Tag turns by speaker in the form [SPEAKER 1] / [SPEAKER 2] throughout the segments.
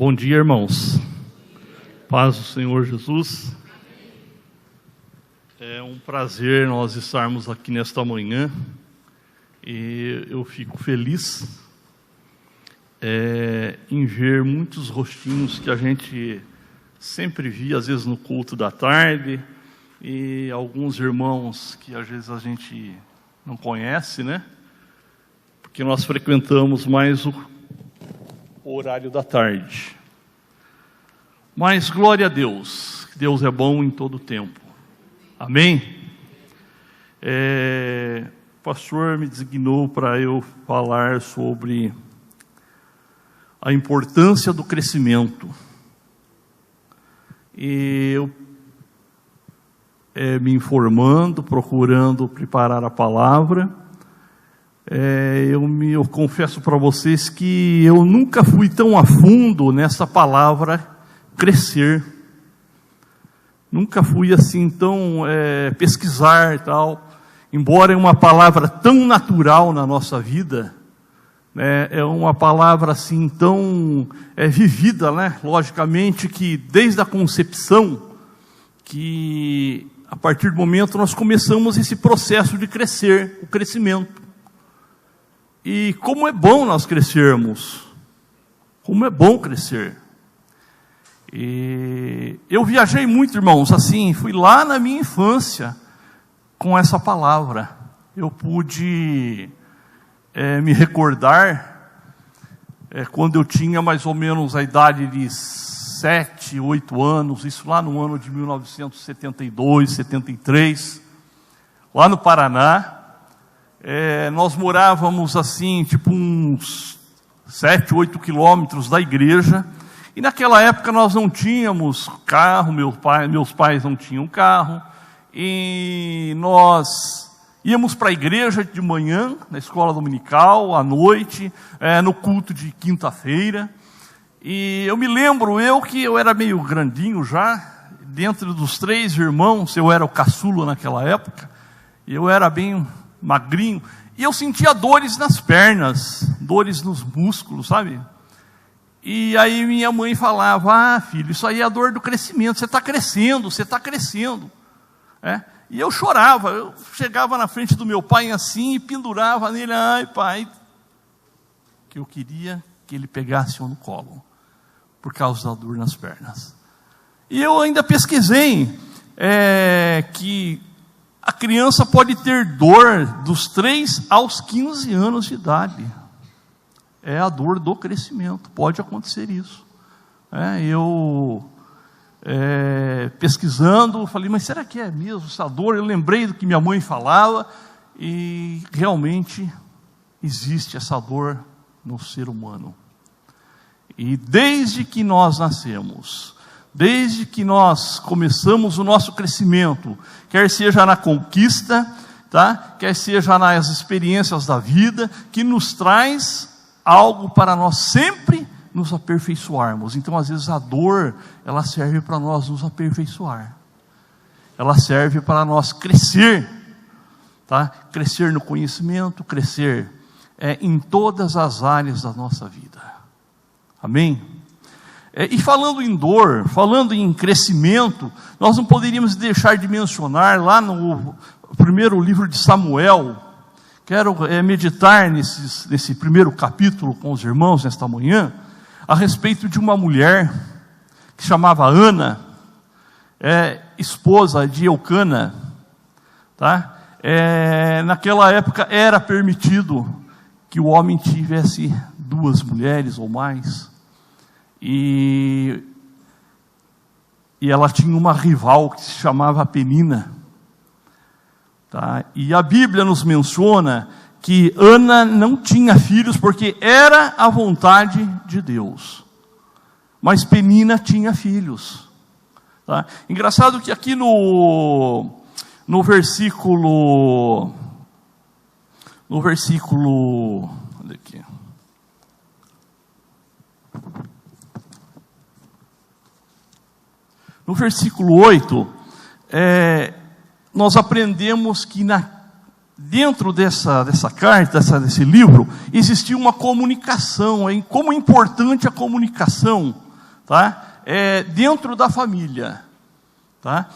[SPEAKER 1] Bom dia, irmãos. Paz do Senhor Jesus. É um prazer nós estarmos aqui nesta manhã e eu fico feliz em ver muitos rostinhos que a gente sempre via, às vezes no culto da tarde, e alguns irmãos que às vezes a gente não conhece, né? Porque nós frequentamos mais o horário da tarde. Mas glória a Deus, Deus é bom em todo o tempo. Amém? O pastor me designou para eu falar sobre a importância do crescimento. E eu, me informando, procurando preparar a palavra, eu confesso para vocês que eu nunca fui tão a fundo nessa palavra crescer. Nunca fui assim tão pesquisar e tal. Embora é uma palavra tão natural na nossa vida, né, é uma palavra assim tão vivida, né? Logicamente que desde a concepção, que a partir do momento nós começamos esse processo de crescer, o crescimento. E como é bom nós crescermos, como é bom crescer. E eu viajei muito, irmãos, assim, fui lá na minha infância com essa palavra. Eu pude me recordar quando eu tinha mais ou menos a idade de 7, 8 anos, isso lá no ano de 1972, 73, lá no Paraná. Nós morávamos assim, tipo uns 7, 8 quilômetros da igreja, e naquela época nós não tínhamos carro, meus pais não tinham carro, e nós íamos para a igreja de manhã, na escola dominical, à noite, no culto de quinta-feira. E eu me lembro, que eu era meio grandinho já, dentro dos 3 irmãos, eu era o caçula naquela época, eu era bem magrinho, e eu sentia dores nas pernas, dores nos músculos, sabe? E aí minha mãe falava: filho, isso aí é a dor do crescimento, você está crescendo, você está crescendo. E eu chorava, eu chegava na frente do meu pai assim, e pendurava nele: ai pai, que eu queria que ele pegasse eu no colo, por causa da dor nas pernas. E eu ainda pesquisei, que a criança pode ter dor dos 3 aos 15 anos de idade. É a dor do crescimento, pode acontecer isso. Eu pesquisando, falei: mas será que é mesmo essa dor? Eu lembrei do que minha mãe falava, e realmente existe essa dor no ser humano. E desde que nós nascemos, desde que nós começamos o nosso crescimento, quer seja na conquista, tá? Quer seja nas experiências da vida, que nos traz algo para nós sempre nos aperfeiçoarmos. Então, às vezes, a dor, ela serve para nós nos aperfeiçoar. Ela serve para nós crescer, tá? Crescer no conhecimento, crescer em todas as áreas da nossa vida. Amém? E falando em dor, falando em crescimento, nós não poderíamos deixar de mencionar lá no primeiro livro de Samuel. Quero meditar nesse primeiro capítulo com os irmãos nesta manhã, a respeito de uma mulher que chamava Ana, esposa de Eucana, tá? Naquela época era permitido que o homem tivesse 2 mulheres ou mais, e ela tinha uma rival que se chamava Penina. Tá? E a Bíblia nos menciona que Ana não tinha filhos porque era a vontade de Deus, mas Penina tinha filhos. Tá? Engraçado que aqui no versículo, olha aqui, no versículo 8, nós aprendemos que dentro dessa carta, desse livro, existia uma comunicação, como é importante a comunicação tá? Dentro da família, tá?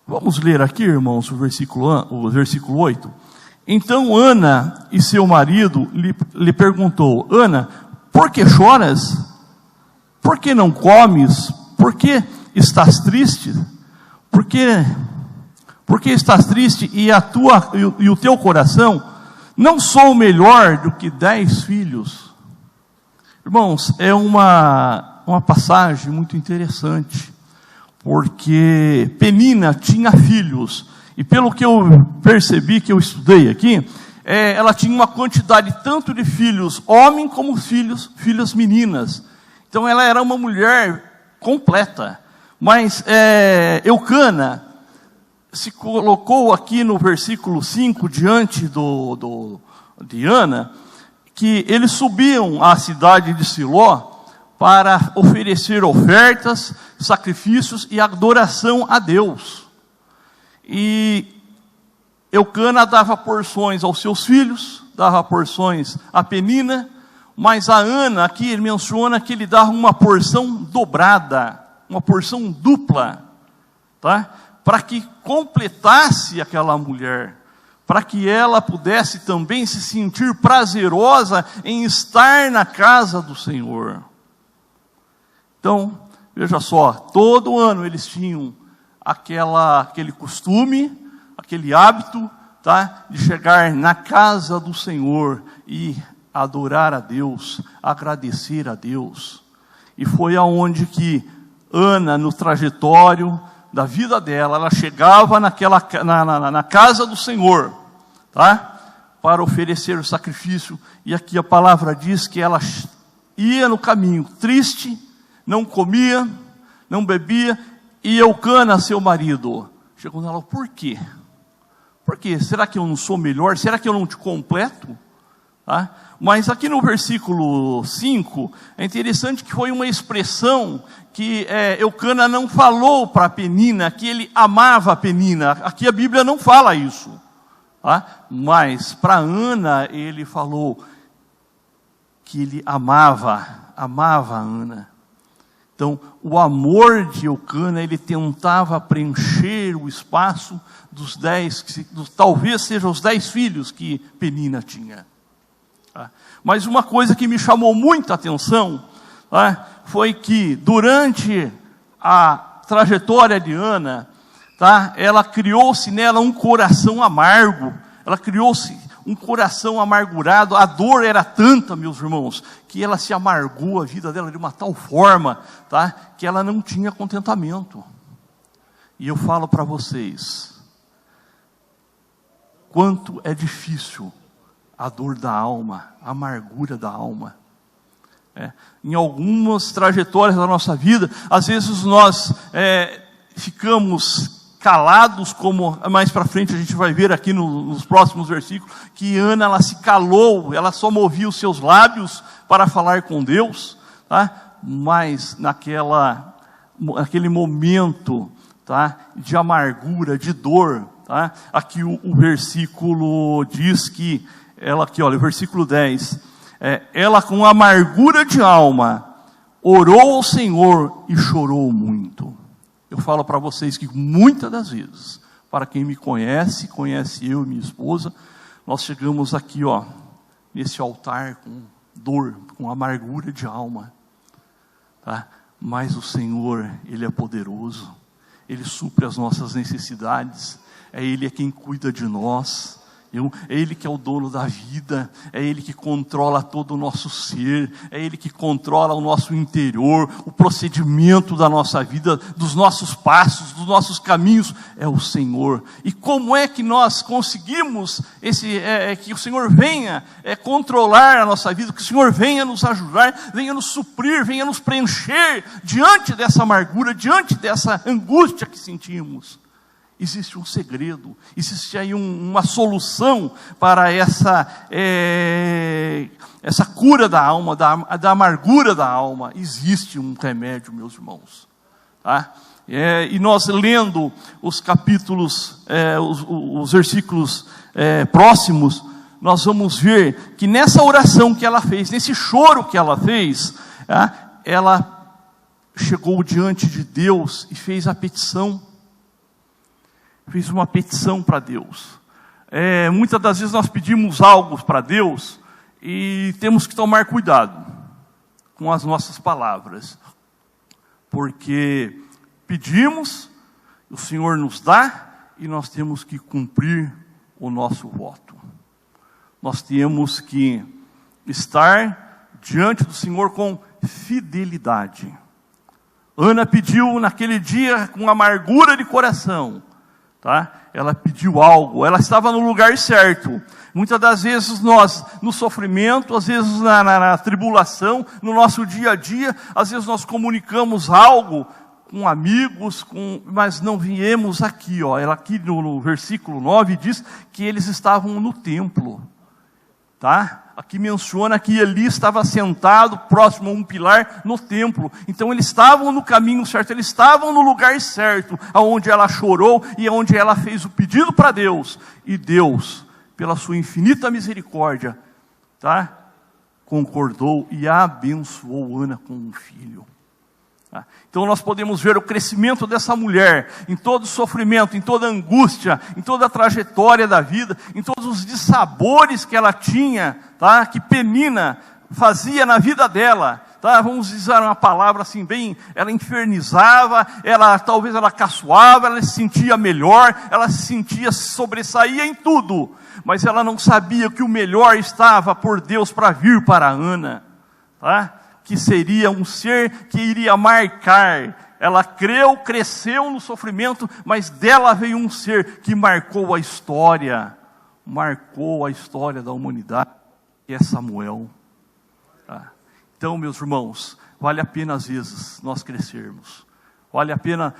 [SPEAKER 1] Vamos ler aqui, irmãos, o versículo 8. Então Ana e seu marido lhe perguntou: Ana, por que choras? Por que não comes? Por que estás triste? Por que estás triste e o teu coração? Não sou melhor do que 10 filhos? Irmãos, é uma passagem muito interessante, porque Penina tinha filhos, e pelo que eu percebi, que eu estudei aqui, ela tinha uma quantidade tanto de filhos homem como filhas meninas. Então ela era uma mulher completa. Mas Eucana se colocou aqui no versículo 5, diante de Ana, que eles subiam à cidade de Siló para oferecer ofertas, sacrifícios e adoração a Deus. E Eucana dava porções aos seus filhos, dava porções a Penina, mas a Ana aqui ele menciona que ele dava uma porção dobrada, uma porção dupla, tá? Para que completasse aquela mulher, para que ela pudesse também se sentir prazerosa em estar na casa do Senhor. Então, veja só, todo ano eles tinham aquele costume, aquele hábito, tá? De chegar na casa do Senhor e adorar a Deus, agradecer a Deus. E foi aonde que Ana, no trajetório da vida dela, ela chegava na casa do Senhor, tá? Para oferecer o sacrifício. E aqui a palavra diz que ela ia no caminho triste, não comia, não bebia, e Eucana, seu marido, chegou nela: por quê? Por quê? Será que eu não sou melhor? Será que eu não te completo? Tá? Mas aqui no versículo 5, é interessante que foi uma expressão que Eucana não falou para Penina, que ele amava a Penina. Aqui a Bíblia não fala isso. Tá? Mas para Ana ele falou que ele amava a Ana. Então, o amor de Eucana, ele tentava preencher o espaço dos 10, talvez sejam os 10 filhos que Penina tinha. Tá? Mas uma coisa que me chamou muita atenção, tá? Foi que durante a trajetória de Ana, tá? Ela criou-se nela um coração amargo, ela criou-se um coração amargurado. A dor era tanta, meus irmãos, que ela se amargou a vida dela de uma tal forma, tá? Que ela não tinha contentamento. E eu falo para vocês, quanto é difícil a dor da alma, a amargura da alma. Em algumas trajetórias da nossa vida, às vezes nós ficamos calados, como mais para frente a gente vai ver aqui nos próximos versículos, que Ana, ela se calou, ela só movia os seus lábios para falar com Deus, tá? Mas naquele momento, tá? De amargura, de dor, tá? Aqui o versículo diz que, ela aqui, olha, o versículo 10, ela com amargura de alma, orou ao Senhor e chorou muito. Eu falo para vocês que muitas das vezes, para quem me conhece eu e minha esposa, nós chegamos aqui, nesse altar com dor, com amargura de alma, tá? Mas o Senhor, Ele é poderoso, Ele supre as nossas necessidades, Ele é quem cuida de nós. É Ele que é o dono da vida, é Ele que controla todo o nosso ser, é Ele que controla o nosso interior, o procedimento da nossa vida, dos nossos passos, dos nossos caminhos, é o Senhor. E como é que nós conseguimos que o Senhor venha controlar a nossa vida, que o Senhor venha nos ajudar, venha nos suprir, venha nos preencher diante dessa amargura, diante dessa angústia que sentimos? Existe um segredo, existe aí uma solução para essa cura da alma, da amargura da alma. Existe um remédio, meus irmãos. Tá? E nós lendo os capítulos, os versículos próximos, nós vamos ver que nessa oração que ela fez, nesse choro que ela fez, ela chegou diante de Deus e fez a petição. Fez uma petição para Deus. Muitas das vezes nós pedimos algo para Deus e temos que tomar cuidado com as nossas palavras, porque pedimos, o Senhor nos dá e nós temos que cumprir o nosso voto. Nós temos que estar diante do Senhor com fidelidade. Ana pediu naquele dia com amargura de coração, tá? Ela pediu algo, ela estava no lugar certo. Muitas das vezes nós, no sofrimento, às vezes na tribulação, no nosso dia a dia, às vezes nós comunicamos algo com amigos, mas não viemos aqui, ela aqui no versículo 9 diz que eles estavam no templo, tá? Aqui menciona que Eli estava sentado próximo a um pilar no templo. Então eles estavam no caminho certo, eles estavam no lugar certo, aonde ela chorou e aonde ela fez o pedido para Deus. E Deus, pela sua infinita misericórdia, tá? Concordou e abençoou Ana com um filho. Então nós podemos ver o crescimento dessa mulher, em todo o sofrimento, em toda a angústia, em toda a trajetória da vida, em todos os dissabores que ela tinha, tá? Que Penina fazia na vida dela, tá? Vamos usar uma palavra assim bem, ela infernizava, talvez ela caçoava, ela se sentia melhor, ela se sentia, sobressaía em tudo, mas ela não sabia que o melhor estava por Deus para vir para Ana, tá? Que seria um ser que iria marcar. Ela creu, cresceu no sofrimento, mas dela veio um ser que marcou a história da humanidade, que é Samuel. Então, meus irmãos, vale a pena às vezes nós crescermos, vale a pena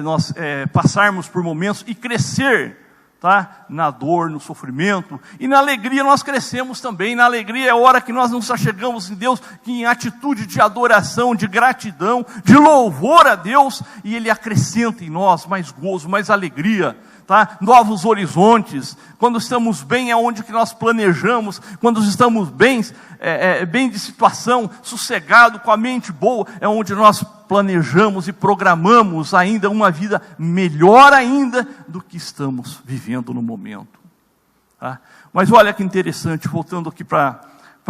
[SPEAKER 1] nós passarmos por momentos e crescer, tá? Na dor, no sofrimento, e na alegria nós crescemos também. Na alegria é a hora que nós nos achegamos em Deus, que em atitude de adoração, de gratidão, de louvor a Deus, e Ele acrescenta em nós mais gozo, mais alegria, tá? Novos horizontes. Quando estamos bem é onde que nós planejamos. Quando estamos bem, bem de situação, sossegado, com a mente boa, é onde nós planejamos e programamos ainda uma vida melhor ainda do que estamos vivendo no momento. Tá? Mas olha que interessante, voltando aqui para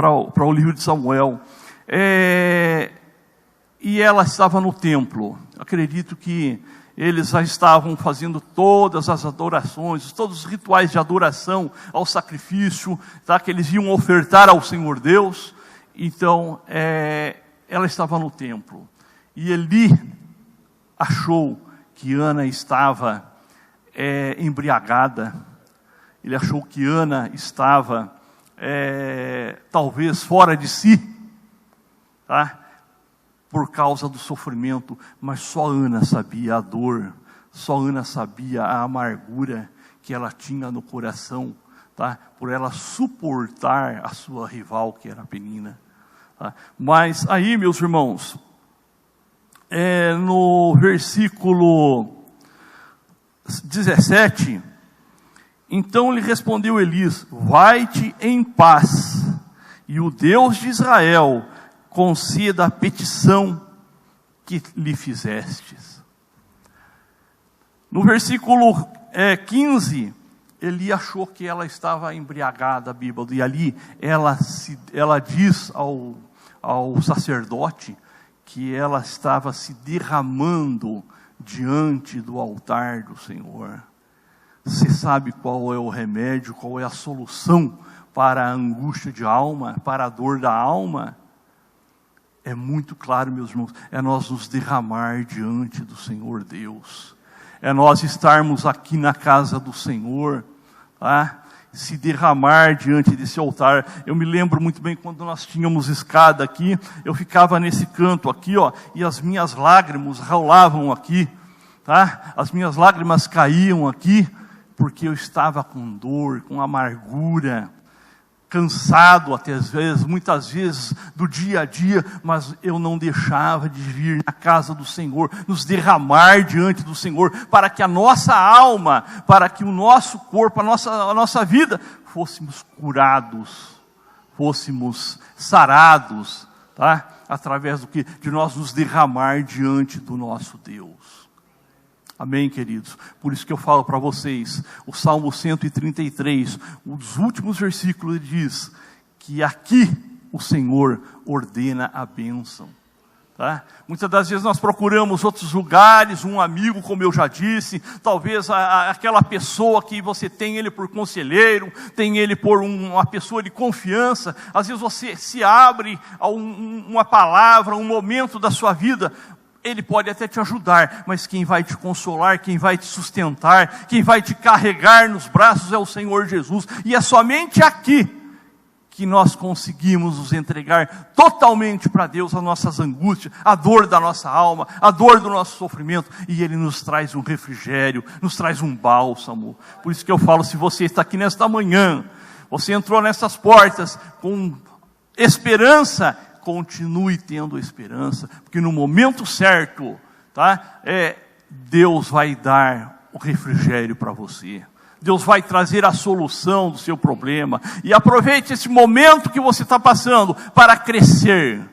[SPEAKER 1] o livro de Samuel. E ela estava no templo. Acredito que eles já estavam fazendo todas as adorações, todos os rituais de adoração ao sacrifício, tá? Que eles iam ofertar ao Senhor Deus. Então, ela estava no templo. E Eli achou que Ana estava embriagada. Ele achou que Ana estava talvez fora de si, tá? Por causa do sofrimento, mas só Ana sabia a dor, só Ana sabia a amargura que ela tinha no coração, tá? Por ela suportar a sua rival, que era Penina. Tá? Mas aí, meus irmãos, no versículo 17, então lhe respondeu Elis: vai-te em paz, e o Deus de Israel conceda a petição que lhe fizestes. No versículo 15, Eli achou que ela estava embriagada, bêbada, e ali ela diz ao sacerdote que ela estava se derramando diante do altar do Senhor. Você sabe qual é o remédio, qual é a solução para a angústia de alma, para a dor da alma? É muito claro, meus irmãos, é nós nos derramar diante do Senhor Deus, é nós estarmos aqui na casa do Senhor, tá? Se derramar diante desse altar. Eu me lembro muito bem quando nós tínhamos escada aqui, eu ficava nesse canto aqui, e as minhas lágrimas rolavam aqui, tá? As minhas lágrimas caíam aqui, porque eu estava com dor, com amargura, cansado até às vezes, muitas vezes do dia a dia, mas eu não deixava de vir na casa do Senhor, nos derramar diante do Senhor, para que a nossa alma, para que o nosso corpo, a nossa vida fôssemos curados, fôssemos sarados, tá? Através do que? De nós nos derramar diante do nosso Deus. Amém, queridos? Por isso que eu falo para vocês, o Salmo 133, um dos últimos versículos, diz que aqui o Senhor ordena a bênção. Tá? Muitas das vezes nós procuramos outros lugares, um amigo, como eu já disse, talvez aquela pessoa que você tem ele por conselheiro, tem ele por uma pessoa de confiança. Às vezes você se abre a uma palavra, um momento da sua vida, ele pode até te ajudar, mas quem vai te consolar, quem vai te sustentar, quem vai te carregar nos braços é o Senhor Jesus. E é somente aqui que nós conseguimos nos entregar totalmente para Deus as nossas angústias, a dor da nossa alma, a dor do nosso sofrimento, e Ele nos traz um refrigério, nos traz um bálsamo. Por isso que eu falo, se você está aqui nesta manhã, você entrou nessas portas com esperança, continue tendo esperança, porque no momento certo, tá? Deus vai dar o refrigério para você. Deus vai trazer a solução do seu problema. E aproveite esse momento que você está passando para crescer,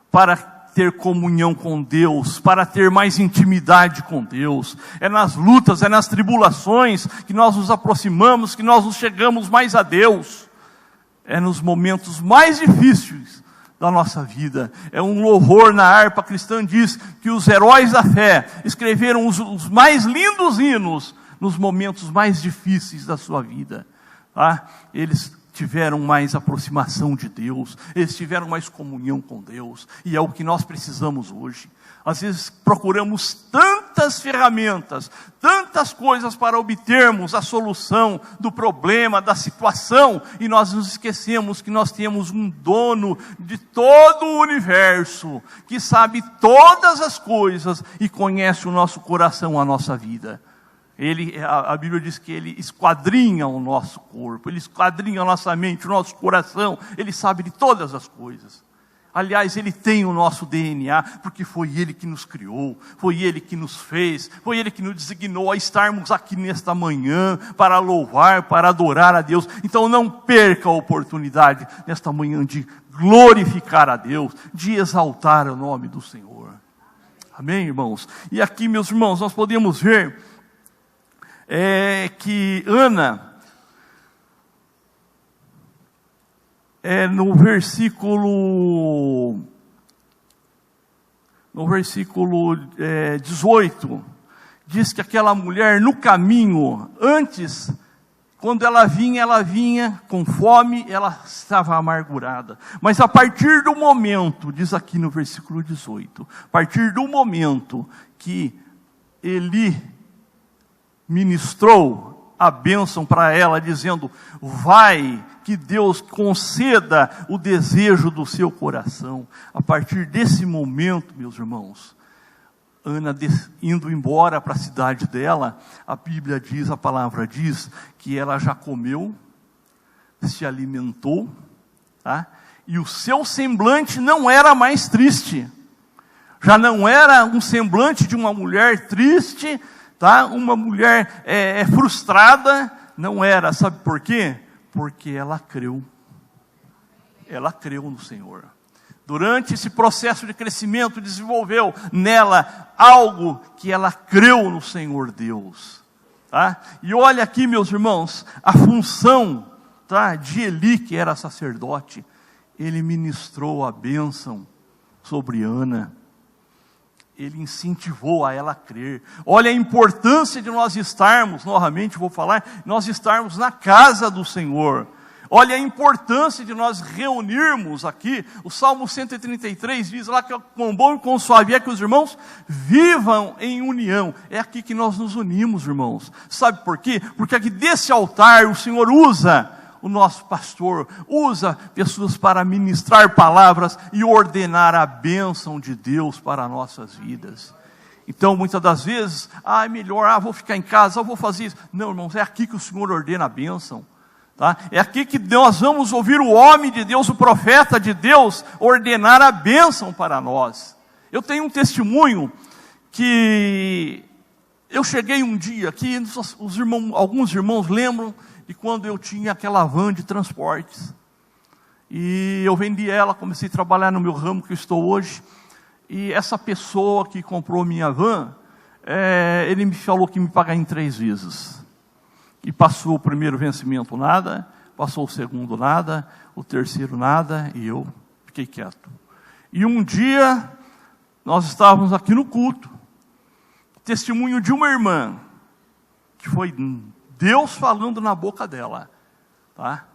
[SPEAKER 1] para ter comunhão com Deus, para ter mais intimidade com Deus. É nas lutas, é nas tribulações que nós nos aproximamos, que nós nos chegamos mais a Deus. É nos momentos mais difíceis da nossa vida. É um louvor na harpa cristã, diz que os heróis da fé escreveram os mais lindos hinos nos momentos mais difíceis da sua vida. Tá? Eles tiveram mais aproximação de Deus, eles tiveram mais comunhão com Deus, e é o que nós precisamos hoje. Às vezes procuramos tantas ferramentas, tantas coisas para obtermos a solução do problema, da situação, e nós nos esquecemos que nós temos um dono de todo o universo, que sabe todas as coisas e conhece o nosso coração, a nossa vida. A Bíblia diz que Ele esquadrinha o nosso corpo, Ele esquadrinha a nossa mente, o nosso coração, Ele sabe de todas as coisas. Aliás, Ele tem o nosso DNA, porque foi Ele que nos criou, foi Ele que nos fez, foi Ele que nos designou a estarmos aqui nesta manhã, para louvar, para adorar a Deus. Então não perca a oportunidade, nesta manhã, de glorificar a Deus, de exaltar o nome do Senhor. Amém, irmãos? E aqui, meus irmãos, nós podemos ver que Ana, no versículo 18, diz que aquela mulher no caminho, antes, quando ela vinha com fome, ela estava amargurada. Mas a partir do momento, diz aqui no versículo 18, a partir do momento que Eli ministrou a bênção para ela, dizendo: vai, que Deus conceda o desejo do seu coração. A partir desse momento, meus irmãos, Ana indo embora para a cidade dela, a Bíblia diz, a palavra diz, que ela já comeu, se alimentou, tá? E o seu semblante não era mais triste, já não era um semblante de uma mulher triste, tá? Uma mulher frustrada, não era. Sabe por quê? Porque ela creu. Ela creu no Senhor. Durante esse processo de crescimento, desenvolveu nela algo que ela creu no Senhor Deus. Tá? E olha aqui, meus irmãos, a função, tá, de Eli, que era sacerdote. Ele ministrou a bênção sobre Ana. Ele incentivou a ela a crer. Olha a importância de nós estarmos, novamente vou falar, nós estarmos na casa do Senhor. Olha a importância de nós reunirmos aqui. O Salmo 133 diz lá que com bom e com suave é que os irmãos vivam em união. É aqui que nós nos unimos, irmãos. Sabe por quê? Porque aqui desse altar o Senhor usa o nosso pastor, usa pessoas para ministrar palavras e ordenar a bênção de Deus para nossas vidas. Então, muitas das vezes, é melhor, vou ficar em casa, vou fazer isso. Não, irmãos, é aqui que o Senhor ordena a bênção. Tá? É aqui que nós vamos ouvir o homem de Deus, o profeta de Deus, ordenar a bênção para nós. Eu tenho um testemunho que eu cheguei um dia aqui, alguns irmãos lembram e quando eu tinha aquela van de transportes. E eu vendi ela, comecei a trabalhar no meu ramo que eu estou hoje. E essa pessoa que comprou minha van, ele me falou que me pagar em 3 vezes. E passou o primeiro vencimento nada, passou o segundo nada, o terceiro nada, e eu fiquei quieto. E um dia, nós estávamos aqui no culto, testemunho de uma irmã, que foi Deus falando na boca dela, tá?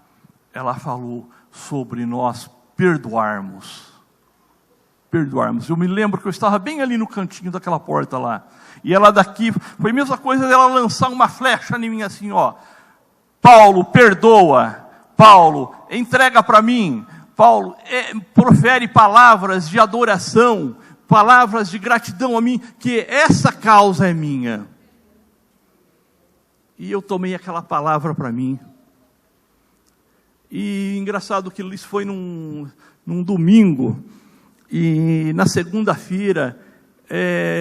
[SPEAKER 1] Ela falou sobre nós perdoarmos. Eu me lembro que eu estava bem ali no cantinho daquela porta lá. E ela daqui, foi a mesma coisa dela lançar uma flecha em mim assim, ó. Paulo, perdoa. Paulo, entrega para mim. Paulo, profere palavras de adoração, palavras de gratidão a mim, que essa causa é minha. E eu tomei aquela palavra para mim. E engraçado que isso foi num domingo. E na segunda-feira,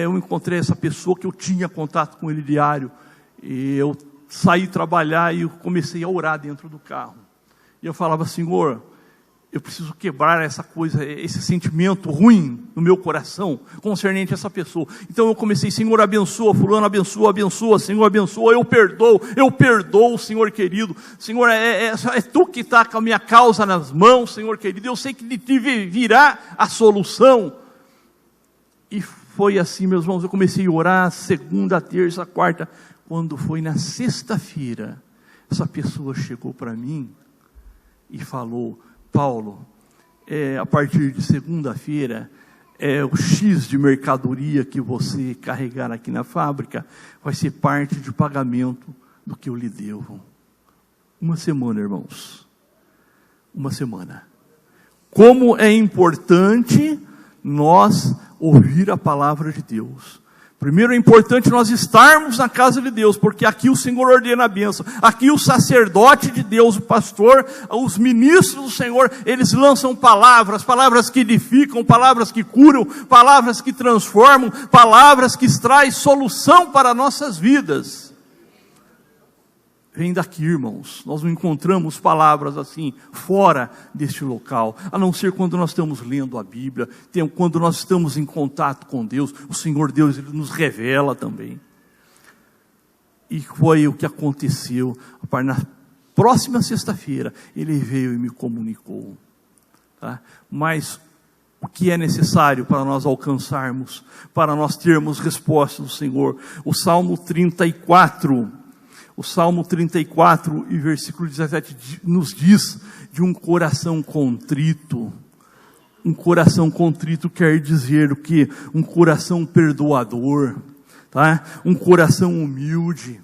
[SPEAKER 1] eu encontrei essa pessoa que eu tinha contato com ele diário. E eu saí trabalhar e eu comecei a orar dentro do carro. E eu falava, Senhor, eu preciso quebrar essa coisa, esse sentimento ruim no meu coração, concernente a essa pessoa. Então eu comecei, Senhor, abençoa, fulano, abençoa, Senhor, abençoa, eu perdoo, Senhor querido. Senhor, é Tu que está com a minha causa nas mãos, Senhor querido. Eu sei que de Ti virá a solução. E foi assim, meus irmãos, eu comecei a orar segunda, terça, quarta. Quando foi na sexta-feira, essa pessoa chegou para mim e falou, Paulo, a partir de segunda-feira, o X de mercadoria que você carregar aqui na fábrica vai ser parte de pagamento do que eu lhe devo. Uma semana, irmãos. Uma semana. Como é importante nós ouvir a palavra de Deus. Primeiro é importante nós estarmos na casa de Deus, porque aqui o Senhor ordena a bênção. Aqui o sacerdote de Deus, o pastor, os ministros do Senhor, eles lançam palavras que edificam, palavras que curam, palavras que transformam, palavras que trazem solução para nossas vidas. Vem daqui, irmãos. Nós não encontramos palavras assim fora deste local, a não ser quando nós estamos lendo a Bíblia, quando nós estamos em contato com Deus. O Senhor Deus, Ele nos revela também. E foi o que aconteceu. Na próxima sexta-feira, Ele veio e me comunicou. Tá? Mas o que é necessário para nós alcançarmos, para nós termos respostas do Senhor? O Salmo 34... O Salmo 34 e versículo 17 nos diz de um coração contrito. Um coração contrito quer dizer o quê? Um coração perdoador, tá? Um coração humilde,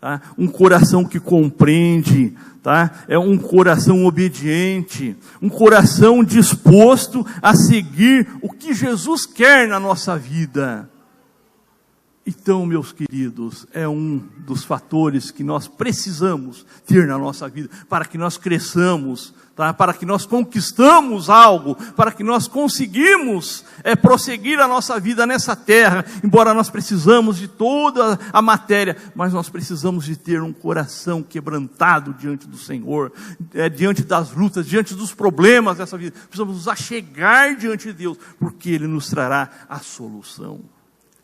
[SPEAKER 1] tá? Um coração que compreende, tá? É um coração obediente, um coração disposto a seguir o que Jesus quer na nossa vida. Então, meus queridos, é um dos fatores que nós precisamos ter na nossa vida, para que nós cresçamos, tá? Para que nós conquistamos algo, para que nós conseguimos prosseguir a nossa vida nessa terra, embora nós precisamos de toda a matéria, mas nós precisamos de ter um coração quebrantado diante do Senhor, diante das lutas, diante dos problemas dessa vida. Precisamos nos achegar diante de Deus, porque Ele nos trará a solução.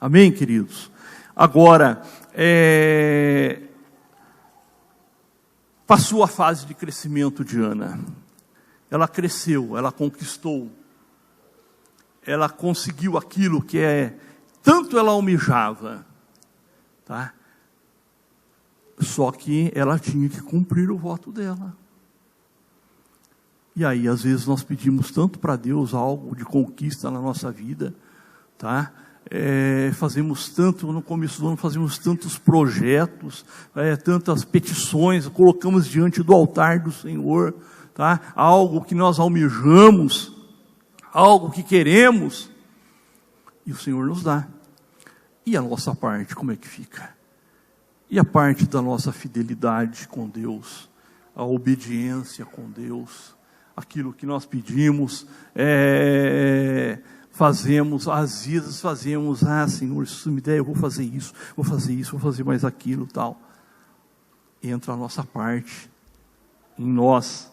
[SPEAKER 1] Amém, queridos? Agora, passou a fase de crescimento de Ana. Ela cresceu, ela conquistou. Ela conseguiu aquilo que tanto ela almejava. Tá? Só que ela tinha que cumprir o voto dela. E aí, às vezes, nós pedimos tanto para Deus algo de conquista na nossa vida, tá? Fazemos tanto, no começo do ano fazemos tantos projetos, tantas petições, colocamos diante do altar do Senhor, tá? Algo que nós almejamos, algo que queremos, e o Senhor nos dá. E a nossa parte, como é que fica? E a parte da nossa fidelidade com Deus, a obediência com Deus, aquilo que nós pedimos, fazemos, às vezes fazemos, Senhor, se me der eu vou fazer isso, vou fazer mais aquilo, tal. entra a nossa parte, em nós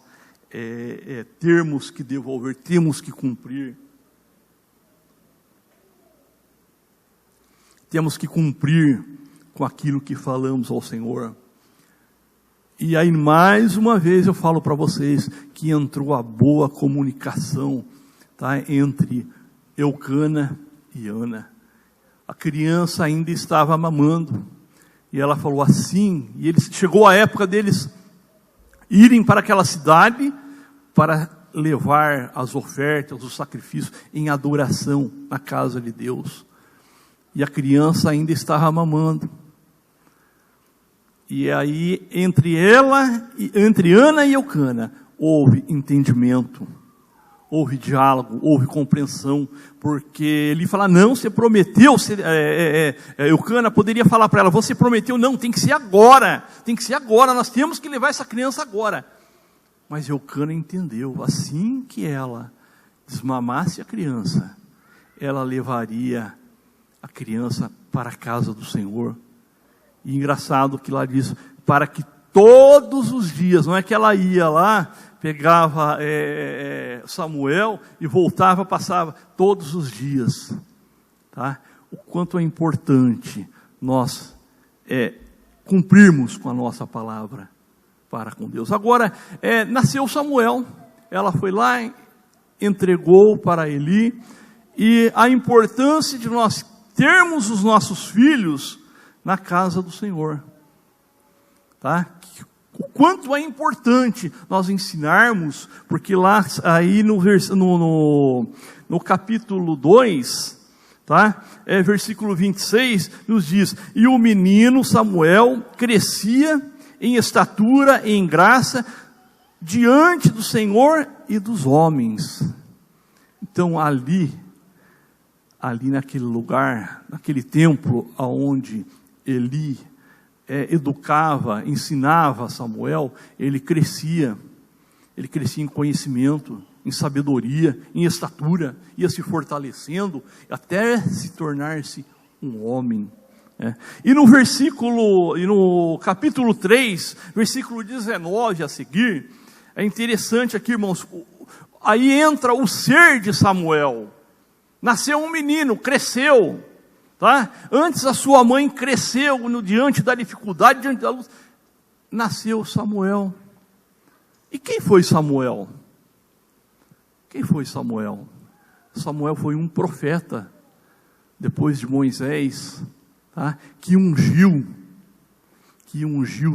[SPEAKER 1] termos que devolver, temos que cumprir. Temos que cumprir com aquilo que falamos ao Senhor. E aí, mais uma vez, eu falo para vocês que entrou a boa comunicação, tá, entre Eucana e Ana. A criança ainda estava mamando. E ela falou assim, e chegou a época deles irem para aquela cidade para levar as ofertas, os sacrifícios em adoração na casa de Deus. E a criança ainda estava mamando. E aí, entre Ana e Eucana, houve entendimento, houve diálogo, houve compreensão, porque ele fala, não, você prometeu, Eucana poderia falar para ela, você prometeu, não, tem que ser agora, nós temos que levar essa criança agora. Mas Eucana entendeu, assim que ela desmamasse a criança, ela levaria a criança para a casa do Senhor. E engraçado que lá diz, para que todos os dias, não é que ela ia lá, pegava Samuel e voltava, passava todos os dias, tá? O quanto é importante nós cumprirmos com a nossa palavra para com Deus. Agora, nasceu Samuel, ela foi lá, entregou para Eli, e a importância de nós termos os nossos filhos na casa do Senhor, tá? O quanto é importante nós ensinarmos, porque lá aí no capítulo 2, tá? Versículo 26, nos diz, e o menino Samuel crescia em estatura e em graça diante do Senhor e dos homens. Então ali naquele lugar, naquele templo aonde Eli educava, ensinava Samuel, ele crescia em conhecimento, em sabedoria, em estatura, ia se fortalecendo, até se tornar-se um homem. E no capítulo 3, versículo 19 a seguir, é interessante aqui, irmãos, aí entra o ser de Samuel. Nasceu um menino, cresceu, tá? Antes a sua mãe cresceu diante da dificuldade, diante da luz. Nasceu Samuel. E quem foi Samuel? Quem foi Samuel? Samuel foi um profeta, depois de Moisés, tá? que ungiu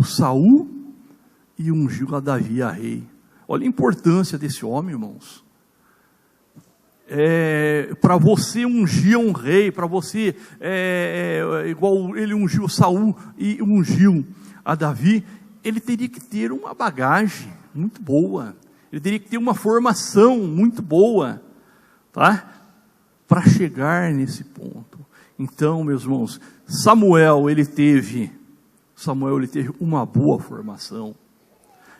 [SPEAKER 1] Saul e ungiu a Davi a rei. Olha a importância desse homem, irmãos. Para você ungir um rei, para você, igual ele ungiu Saul e ungiu a Davi, ele teria que ter uma bagagem muito boa, ele teria que ter uma formação muito boa, tá? Para chegar nesse ponto. Então, meus irmãos, Samuel ele teve uma boa formação,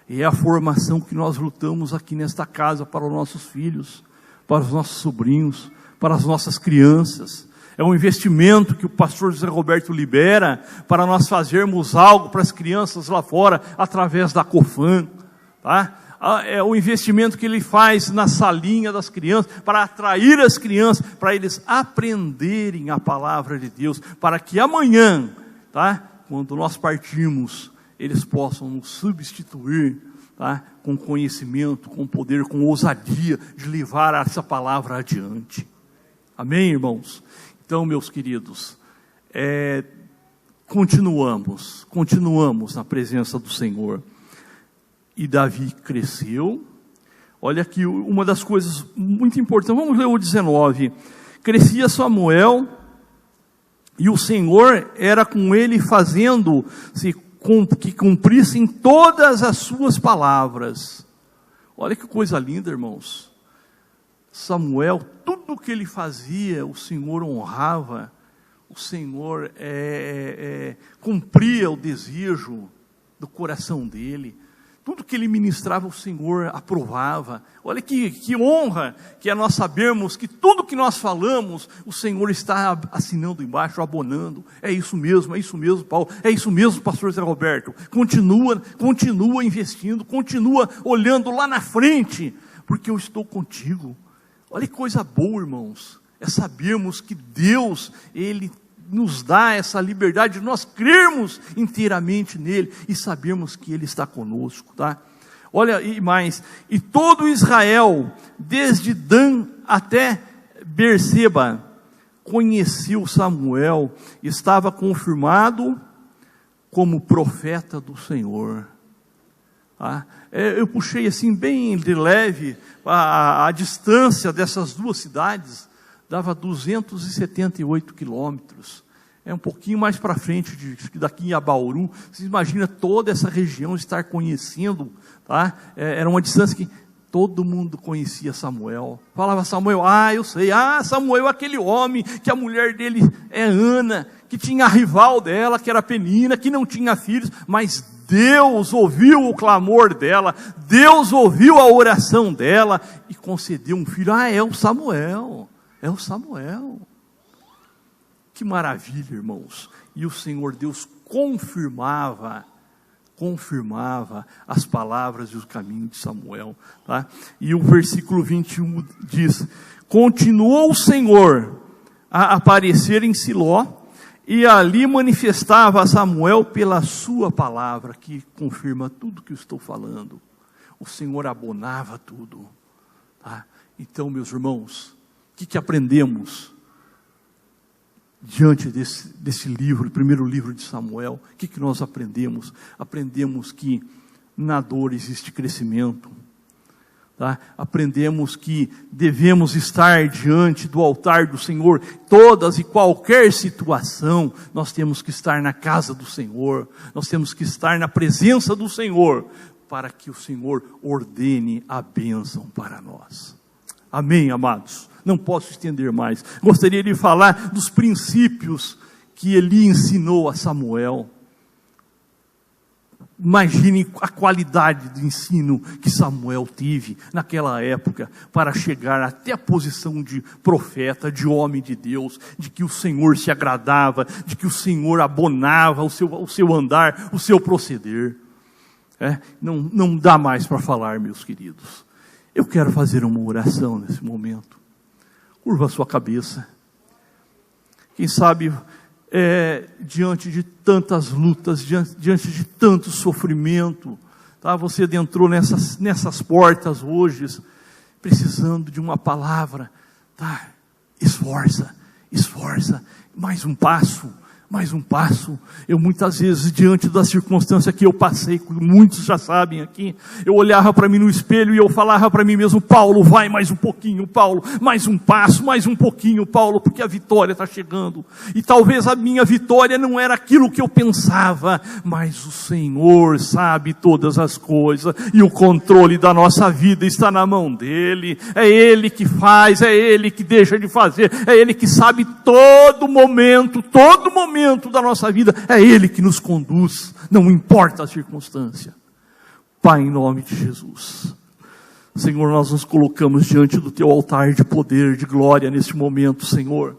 [SPEAKER 1] e é a formação que nós lutamos aqui nesta casa para os nossos filhos, para os nossos sobrinhos, para as nossas crianças. É um investimento que o pastor José Roberto libera para nós fazermos algo para as crianças lá fora, através da COFAN, tá? É o investimento que ele faz na salinha das crianças, para atrair as crianças, para eles aprenderem a palavra de Deus, para que amanhã, tá? Quando nós partirmos, eles possam nos substituir, tá? Com conhecimento, com poder, com ousadia de levar essa palavra adiante. Amém, irmãos? Então, meus queridos, continuamos na presença do Senhor. E Davi cresceu. Olha aqui uma das coisas muito importantes, vamos ler o 19. Crescia Samuel, e o Senhor era com ele, fazendo-se que cumprissem todas as suas palavras. Olha que coisa linda, irmãos. Samuel, tudo que ele fazia, o Senhor honrava, o Senhor cumpria o desejo do coração dele. Tudo que ele ministrava, o Senhor aprovava. Olha que honra que é nós sabermos que tudo que nós falamos, o Senhor está assinando embaixo, abonando. É isso mesmo, Paulo. É isso mesmo, pastor Zé Roberto. Continua investindo, continua olhando lá na frente, porque eu estou contigo. Olha que coisa boa, irmãos. É sabermos que Deus, Ele nos dá essa liberdade de nós crermos inteiramente nele e sabermos que ele está conosco, tá? Olha, e mais, e todo Israel, desde Dan até Berseba, conheceu Samuel, estava confirmado como profeta do Senhor. Tá? Eu puxei assim bem de leve a distância dessas duas cidades, dava 278 quilômetros. É um pouquinho mais para frente, daqui em Abauru. Você imagina toda essa região estar conhecendo, tá? Era uma distância que todo mundo conhecia Samuel. Falava Samuel, eu sei, Samuel é aquele homem, que a mulher dele é Ana, que tinha a rival dela, que era Penina, que não tinha filhos, mas Deus ouviu o clamor dela, Deus ouviu a oração dela, e concedeu um filho. É o Samuel. É o Samuel. Que maravilha, irmãos. E o Senhor Deus confirmava as palavras e os caminhos de Samuel. Tá? E o versículo 21 diz: continuou o Senhor a aparecer em Siló, e ali manifestava a Samuel pela sua palavra, que confirma tudo que eu estou falando. O Senhor abonava tudo. Tá? Então, meus irmãos, o que aprendemos diante desse livro, o primeiro livro de Samuel? O que nós aprendemos? Aprendemos que na dor existe crescimento. Tá? Aprendemos que devemos estar diante do altar do Senhor, todas e qualquer situação, nós temos que estar na casa do Senhor, nós temos que estar na presença do Senhor, para que o Senhor ordene a bênção para nós. Amém, amados? Não posso estender mais. Gostaria de falar dos princípios que Eli ensinou a Samuel. Imagine a qualidade do ensino que Samuel teve naquela época para chegar até a posição de profeta, de homem de Deus, de que o Senhor se agradava, de que o Senhor abonava o seu andar, o seu proceder. Não dá mais para falar, meus queridos. Eu quero fazer uma oração nesse momento. Curva a sua cabeça. Quem sabe, diante de tantas lutas, diante de tanto sofrimento, tá? Você adentrou nessas portas hoje, precisando de uma palavra. Tá? Esforça, mais um passo. Eu muitas vezes, diante da circunstância que eu passei, muitos já sabem aqui, eu olhava para mim no espelho e eu falava para mim mesmo: Paulo, vai mais um pouquinho, Paulo, mais um passo, mais um pouquinho, Paulo, porque a vitória está chegando. E talvez a minha vitória não era aquilo que eu pensava, mas o Senhor sabe todas as coisas, e o controle da nossa vida está na mão dEle. É Ele que faz, é Ele que deixa de fazer, é Ele que sabe todo momento da nossa vida, é Ele que nos conduz, não importa a circunstância. Pai, em nome de Jesus, Senhor, nós nos colocamos diante do Teu altar de poder, de glória neste momento, Senhor,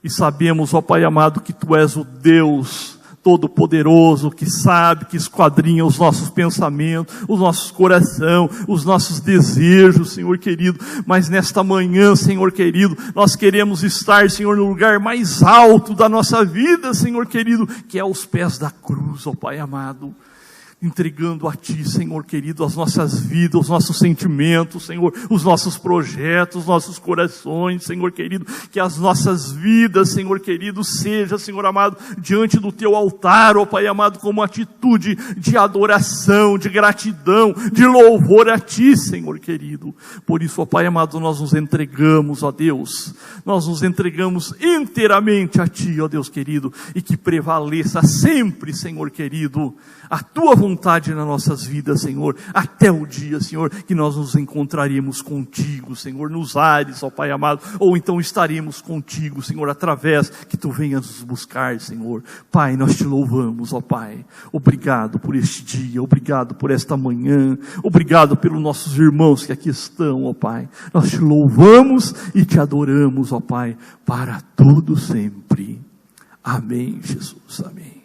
[SPEAKER 1] e sabemos, ó Pai amado, que Tu és o Deus Todo-Poderoso, que sabe, que esquadrinha os nossos pensamentos, os nossos corações, os nossos desejos, Senhor querido. Mas nesta manhã, Senhor querido, nós queremos estar, Senhor, no lugar mais alto da nossa vida, Senhor querido, que é aos pés da cruz, ó Pai amado. Entregando a Ti, Senhor querido, as nossas vidas, os nossos sentimentos, Senhor, os nossos projetos, os nossos corações, Senhor querido, que as nossas vidas, Senhor querido, seja, Senhor amado, diante do Teu altar, ó Pai amado, como atitude de adoração, de gratidão, de louvor a Ti, Senhor querido. Por isso, ó Pai amado, nós nos entregamos, ó Deus, nós nos entregamos inteiramente a Ti, ó Deus querido, e que prevaleça sempre, Senhor querido, a Tua vontade vontade nas nossas vidas, Senhor, até o dia, Senhor, que nós nos encontraríamos contigo, Senhor, nos ares, ó Pai amado, ou então estaremos contigo, Senhor, através que Tu venhas nos buscar, Senhor. Pai, nós Te louvamos, ó Pai. Obrigado por este dia, obrigado por esta manhã, obrigado pelos nossos irmãos que aqui estão, ó Pai. Nós Te louvamos e Te adoramos, ó Pai, para todo sempre. Amém, Jesus, amém.